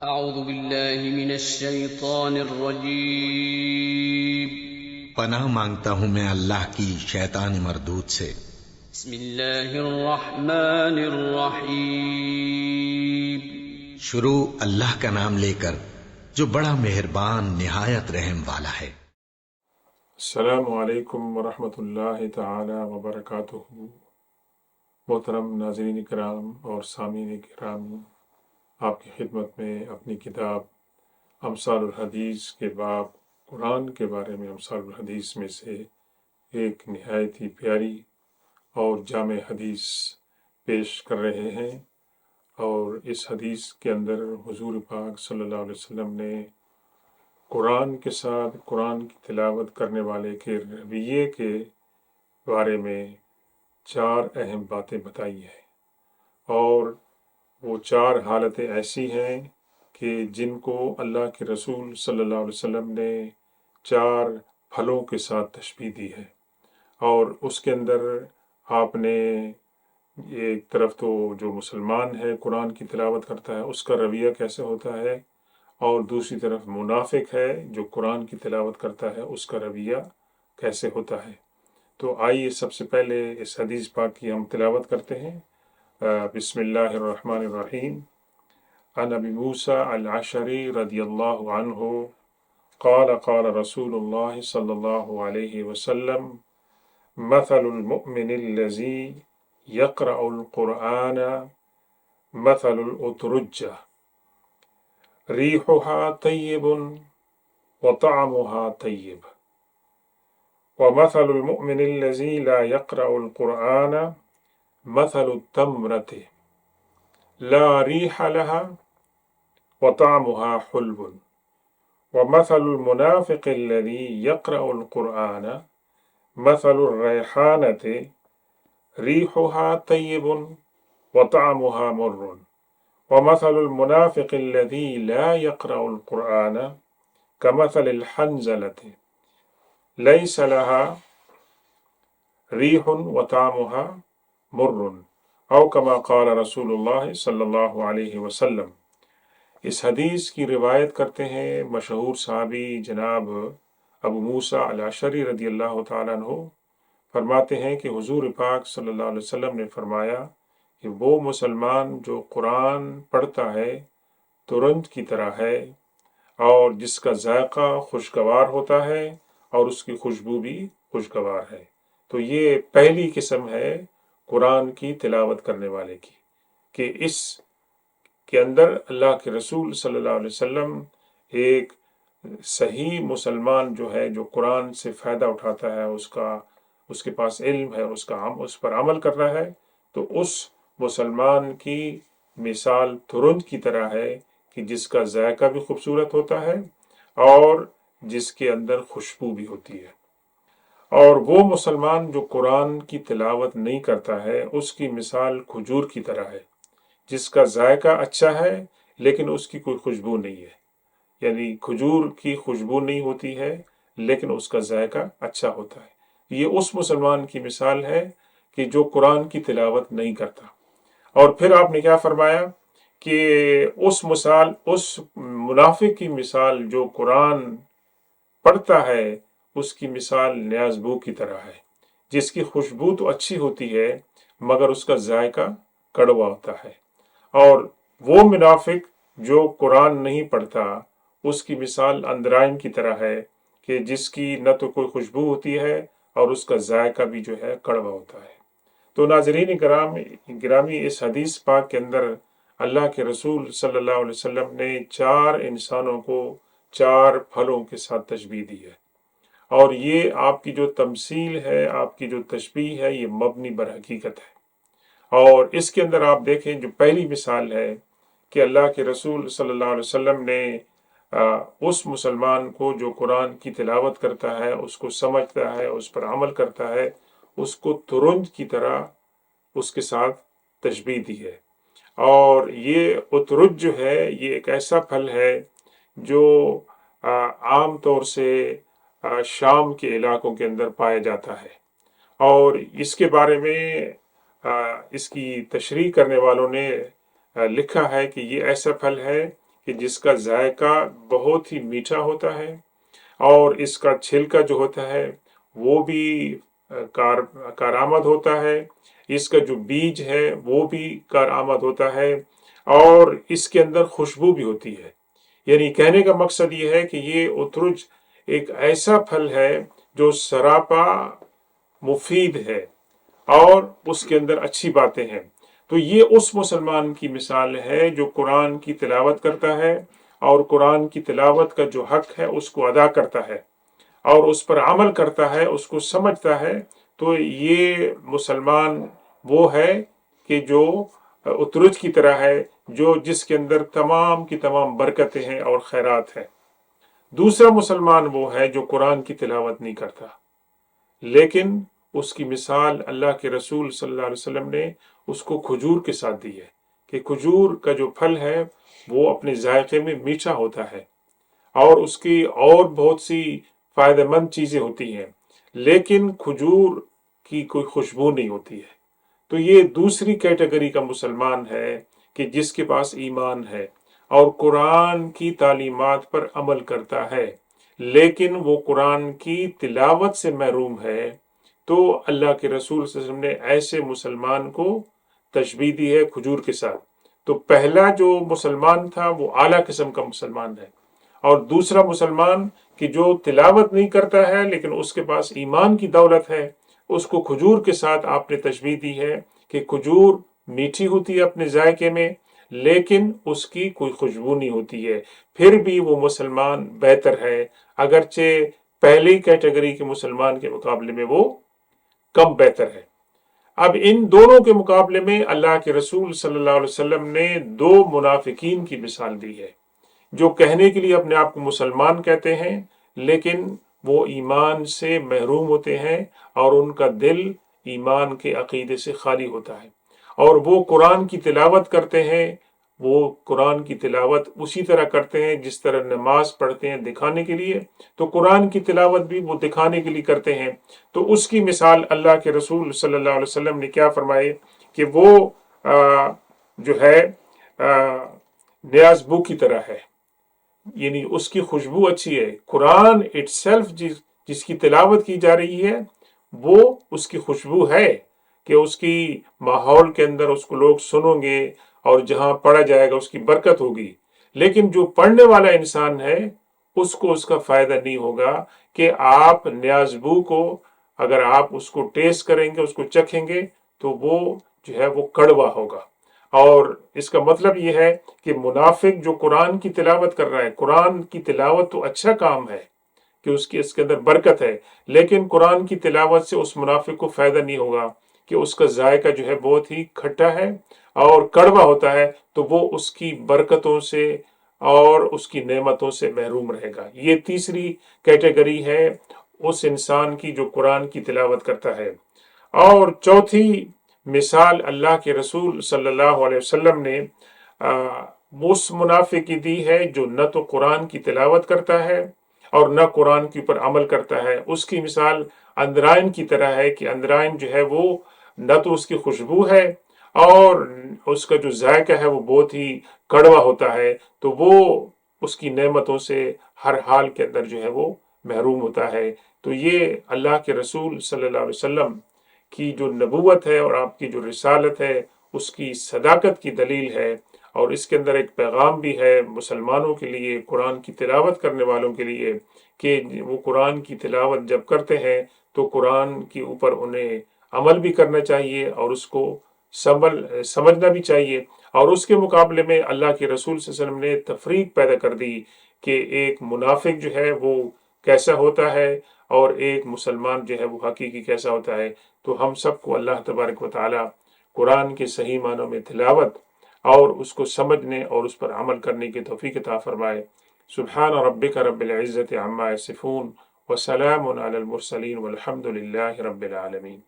اعوذ باللہ من الشیطان الرجیم۔ پناہ مانگتا ہوں میں اللہ کی شیطان مردود سے۔ بسم اللہ الرحمن الرحیم۔ شروع اللہ کا نام لے کر جو بڑا مہربان نہایت رحم والا ہے۔ السلام علیکم ورحمۃ اللہ تعالی وبرکاتہ۔ محترم ناظرین کرام اور سامعین کرام، آپ کی خدمت میں اپنی کتاب امثال الحدیث کے باب قرآن کے بارے میں امثال الحدیث میں سے ایک نہایت ہی پیاری اور جامع حدیث پیش کر رہے ہیں، اور اس حدیث کے اندر حضور پاک صلی اللہ علیہ وسلم نے قرآن کے ساتھ قرآن کی تلاوت کرنے والے کے رویے کے بارے میں 4 اہم باتیں بتائی ہیں، اور وہ 4 حالتیں ایسی ہیں کہ جن کو اللہ کے رسول صلی اللہ علیہ وسلم نے 4 پھلوں کے ساتھ تشبیہ دی ہے۔ اور اس کے اندر آپ نے ایک طرف تو جو مسلمان ہے قرآن کی تلاوت کرتا ہے اس کا رویہ کیسے ہوتا ہے، اور دوسری طرف منافق ہے جو قرآن کی تلاوت کرتا ہے اس کا رویہ کیسے ہوتا ہے۔ تو آئیے سب سے پہلے اس حدیث پاک کی ہم تلاوت کرتے ہیں۔ بسم اللہ الرحمن الرحیم۔ عن ابی موسیٰ الاشعری رضی اللہ عنہ قال قال رسول اللہ صلی اللہ علیہ وسلم مثل المؤمن الذی یقرأ القرآن مثل الاترجہ ریحها طیب وطعمها طیب ومثل المؤمن الذي لا يقرأ القرآن مثل التمرة لا ريح لها وطعمها حلو ومثل المنافق الذي يقرأ القرآن مثل الريحانة ريحها طيب وطعمها مر ومثل المنافق الذي لا يقرأ القرآن كمثل الحنظلة ليس لها ريح وطعمها مر او كما قال رسول اللہ صلی اللہ علیہ وسلم۔ اس حدیث کی روایت کرتے ہیں مشہور صحابی جناب ابو موسیٰ الاشعری رضی اللہ تعالیٰ عنہ۔ فرماتے ہیں کہ حضور پاک صلی اللہ علیہ وسلم نے فرمایا کہ وہ مسلمان جو قرآن پڑھتا ہے ترنج کی طرح ہے، اور جس کا ذائقہ خوشگوار ہوتا ہے اور اس کی خوشبو بھی خوشگوار ہے۔ تو یہ پہلی قسم ہے قرآن کی تلاوت کرنے والے کی، کہ اس کے اندر اللہ کے رسول صلی اللہ علیہ وسلم ایک صحیح مسلمان جو ہے جو قرآن سے فائدہ اٹھاتا ہے، اس کے پاس علم ہے، اس پر عمل کر رہا ہے، تو اس مسلمان کی مثال ترنج کی طرح ہے کہ جس کا ذائقہ بھی خوبصورت ہوتا ہے اور جس کے اندر خوشبو بھی ہوتی ہے۔ اور وہ مسلمان جو قرآن کی تلاوت نہیں کرتا ہے اس کی مثال کھجور کی طرح ہے، جس کا ذائقہ اچھا ہے لیکن اس کی کوئی خوشبو نہیں ہے، یعنی کھجور کی خوشبو نہیں ہوتی ہے لیکن اس کا ذائقہ اچھا ہوتا ہے۔ یہ اس مسلمان کی مثال ہے کہ جو قرآن کی تلاوت نہیں کرتا۔ اور پھر آپ نے کیا فرمایا کہ اس منافق کی مثال جو قرآن پڑھتا ہے اس کی مثال نیاز بو کی طرح ہے، جس کی خوشبو تو اچھی ہوتی ہے مگر اس کا ذائقہ کڑوا ہوتا ہے۔ اور وہ منافق جو قرآن نہیں پڑھتا اس کی مثال اندرائن کی طرح ہے کہ جس کی نہ تو کوئی خوشبو ہوتی ہے اور اس کا ذائقہ بھی جو ہے کڑوا ہوتا ہے۔ تو ناظرین گرامی، اس حدیث پاک کے اندر اللہ کے رسول صلی اللہ علیہ وسلم نے 4 انسانوں کو 4 پھلوں کے ساتھ تشبیہ دی ہے، اور یہ آپ کی جو تمثیل ہے، آپ کی جو تشبیہ ہے، یہ مبنی بر حقیقت ہے۔ اور اس کے اندر آپ دیکھیں جو پہلی مثال ہے کہ اللہ کے رسول صلی اللہ علیہ وسلم نے اس مسلمان کو جو قرآن کی تلاوت کرتا ہے، اس کو سمجھتا ہے، اس پر عمل کرتا ہے، اس کو ترنج کی طرح اس کے ساتھ تشبیہ دی ہے۔ اور یہ اترج جو ہے یہ ایک ایسا پھل ہے جو عام طور سے شام کے علاقوں کے اندر پایا جاتا ہے، اور اس کے بارے میں اس کی تشریح کرنے والوں نے لکھا ہے کہ یہ ایسا پھل ہے کہ جس کا ذائقہ بہت ہی میٹھا ہوتا ہے اور اس کا چھلکا جو ہوتا ہے وہ بھی کارآمد ہوتا ہے، اس کا جو بیج ہے وہ بھی کارآمد ہوتا ہے، اور اس کے اندر خوشبو بھی ہوتی ہے۔ یعنی کہنے کا مقصد یہ ہے کہ یہ اترج ایک ایسا پھل ہے جو سراپا مفید ہے اور اس کے اندر اچھی باتیں ہیں۔ تو یہ اس مسلمان کی مثال ہے جو قرآن کی تلاوت کرتا ہے اور قرآن کی تلاوت کا جو حق ہے اس کو ادا کرتا ہے اور اس پر عمل کرتا ہے، اس کو سمجھتا ہے۔ تو یہ مسلمان وہ ہے کہ جو اترج کی طرح ہے، جس کے اندر تمام کی تمام برکتیں ہیں اور خیرات ہیں۔ دوسرا مسلمان وہ ہے جو قرآن کی تلاوت نہیں کرتا، لیکن اس کی مثال اللہ کے رسول صلی اللہ علیہ وسلم نے اس کو کھجور کے ساتھ دی ہے کہ کھجور کا جو پھل ہے وہ اپنے ذائقے میں میٹھا ہوتا ہے اور اس کی اور بہت سی فائدہ مند چیزیں ہوتی ہیں، لیکن کھجور کی کوئی خوشبو نہیں ہوتی ہے۔ تو یہ دوسری کیٹیگری کا مسلمان ہے کہ جس کے پاس ایمان ہے اور قرآن کی تعلیمات پر عمل کرتا ہے، لیکن وہ قرآن کی تلاوت سے محروم ہے۔ تو اللہ کے رسول صلی اللہ علیہ وسلم نے ایسے مسلمان کو تشبیہ دی ہے کھجور کے ساتھ۔ تو پہلا جو مسلمان تھا وہ اعلیٰ قسم کا مسلمان ہے، اور دوسرا مسلمان کہ جو تلاوت نہیں کرتا ہے لیکن اس کے پاس ایمان کی دولت ہے، اس کو کھجور کے ساتھ آپ نے تشبیہ دی ہے کہ کھجور میٹھی ہوتی ہے اپنے ذائقے میں، لیکن اس کی کوئی خوشبو نہیں ہوتی ہے، پھر بھی وہ مسلمان بہتر ہے، اگرچہ پہلی کیٹیگری کے مسلمان کے مقابلے میں وہ کم بہتر ہے۔ اب ان دونوں کے مقابلے میں اللہ کے رسول صلی اللہ علیہ وسلم نے دو منافقین کی مثال دی ہے، جو کہنے کے لیے اپنے آپ کو مسلمان کہتے ہیں لیکن وہ ایمان سے محروم ہوتے ہیں اور ان کا دل ایمان کے عقیدے سے خالی ہوتا ہے، اور وہ قرآن کی تلاوت کرتے ہیں، وہ قرآن کی تلاوت اسی طرح کرتے ہیں جس طرح نماز پڑھتے ہیں دکھانے کے لیے، تو قرآن کی تلاوت بھی وہ دکھانے کے لیے کرتے ہیں۔ تو اس کی مثال اللہ کے رسول صلی اللہ علیہ وسلم نے کیا فرمائے کہ وہ جو ہے نیاز بو کی طرح ہے، یعنی اس کی خوشبو اچھی ہے۔ قرآن اٹ سیلف جس کی تلاوت کی جا رہی ہے وہ اس کی خوشبو ہے کہ اس کی ماحول کے اندر اس کو لوگ سنیں گے اور جہاں پڑھا جائے گا اس کی برکت ہوگی، لیکن جو پڑھنے والا انسان ہے اس کو اس کا فائدہ نہیں ہوگا کہ آپ نیازبو کو اگر آپ اس کو ٹیسٹ کریں گے، اس کو چکھیں گے تو وہ جو ہے وہ کڑوا ہوگا۔ اور اس کا مطلب یہ ہے کہ منافق جو قرآن کی تلاوت کر رہا ہے، قرآن کی تلاوت تو اچھا کام ہے کہ اس کے اندر برکت ہے، لیکن قرآن کی تلاوت سے اس منافق کو فائدہ نہیں ہوگا کہ اس کا ذائقہ جو ہے بہت ہی کھٹا ہے اور کڑوا ہوتا ہے، تو وہ اس کی برکتوں سے اور اس کی نعمتوں سے محروم رہے گا۔ یہ تیسری کیٹیگری ہے اس انسان کی جو قرآن کی تلاوت کرتا ہے۔ اور چوتھی مثال اللہ کے رسول صلی اللہ علیہ وسلم نے اس منافق کی دی ہے جو نہ تو قرآن کی تلاوت کرتا ہے اور نہ قرآن کے اوپر عمل کرتا ہے۔ اس کی مثال اندرائن کی طرح ہے کہ اندرائن جو ہے وہ نہ تو اس کی خوشبو ہے اور اس کا جو ذائقہ ہے وہ بہت ہی کڑوا ہوتا ہے، تو وہ اس کی نعمتوں سے ہر حال کے اندر جو ہے وہ محروم ہوتا ہے۔ تو یہ اللہ کے رسول صلی اللہ علیہ وسلم کی جو نبوت ہے اور آپ کی جو رسالت ہے اس کی صداقت کی دلیل ہے، اور اس کے اندر ایک پیغام بھی ہے مسلمانوں کے لیے، قرآن کی تلاوت کرنے والوں کے لیے، کہ وہ قرآن کی تلاوت جب کرتے ہیں تو قرآن کے اوپر انہیں عمل بھی کرنا چاہیے اور اس کو سمجھنا بھی چاہیے۔ اور اس کے مقابلے میں اللہ کے رسول صلی اللہ علیہ وسلم نے تفریق پیدا کر دی کہ ایک منافق جو ہے وہ کیسا ہوتا ہے اور ایک مسلمان جو ہے وہ حقیقی کیسا ہوتا ہے۔ تو ہم سب کو اللہ تبارک و تعالی قرآن کے صحیح معنوں میں تلاوت اور اس کو سمجھنے اور اس پر عمل کرنے کی توفیق عطا فرمائے۔ سبحان ربک رب العزت عما یصفون وسلام علی المرسلین والحمد للہ رب العالمین۔